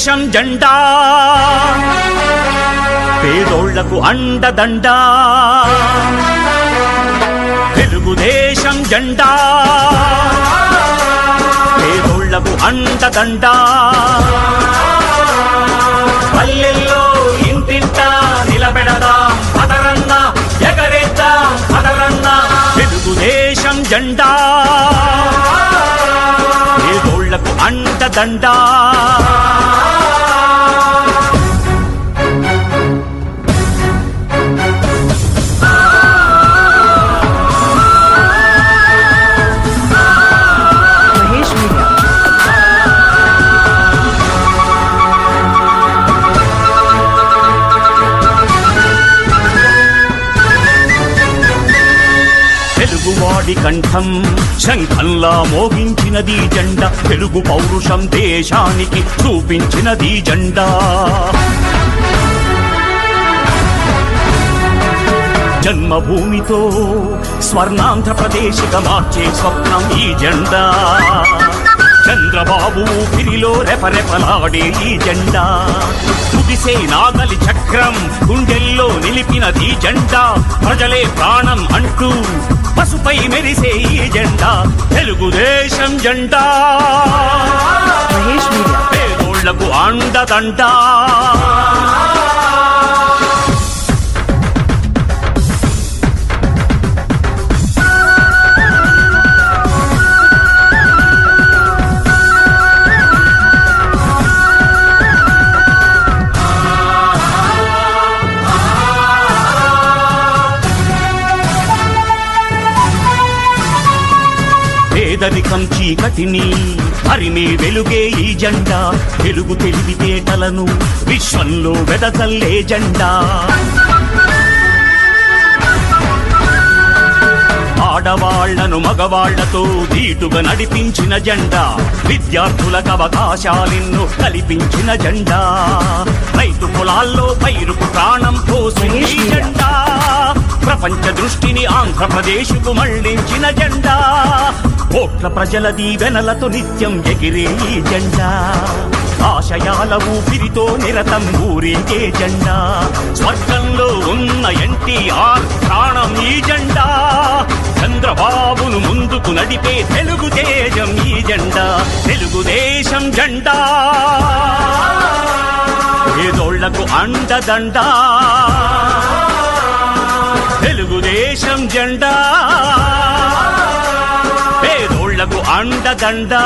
తెలుగుదేశం జెండా పేదోళ్లకు అండదండా తెలుగుదేశం జెండా పేదోళ్లకు అండదండా పల్లెల్లో ఇంటింట నిలబెడదాం పదరన్న ఎగరేద్దాం పదరన్న తెలుగుదేశం జెండా పేదోళ్లకు అండదండా తెలుగువాడి కంఠం శంఖంలా మోగించినది జెండా తెలుగు పౌరుషం దేశానికి చూపించినది జెండా జన్మభూమితో స్వర్ణాంధ్రప్రదేశ్గా మార్చే స్వప్నం ఈ జెండా చంద్రబాబు ఊపిరిలో రెపరెపలాడే ఈ జెండా ముగిసే నాగలి చక్రం గుండెల్లో నిలిపినది జెండా ప్రజలే ప్రాణం అంటూ పసుపై మెరిసే ఈ జెండా తెలుగుదేశం జెండా పేదోళ్లకు అండదండా పేదరికం చీకటిని హరిమే వెలుగే ఈ జెండా తెలుగు తెలివితేటలను విశ్వంలో వెదజల్లే జెండా ఆడవాళ్లను మగవాళ్లతో ధీటుగా నడిపించిన జెండా విద్యార్థులకు అవకాశాలెన్నో కల్పించిన జెండా రైతు పొలాల్లో పైరుకు ప్రాణం పోసిన ఈ జెండా ప్రపంచ దృష్టిని ఆంధ్రప్రదేశ్కు మళ్లించిన జెండా కోట్ల ప్రజల దీవెనలతో నిత్యం ఎగిరే ఈ జెండా ఆశయాల ఊపిరితో నిరతం ఊరేగే జెండా స్వర్గంలో ఉన్న ఎన్టీఆర్ ప్రాణం ఈ జెండా చంద్రబాబును ముందుకు నడిపే తెలుగు తేజం ఈ జెండా తెలుగుదేశం జెండా పేదోళ్లకు అండదండా తెలుగుదేశం జెండా పేదోళ్లకు అండదండా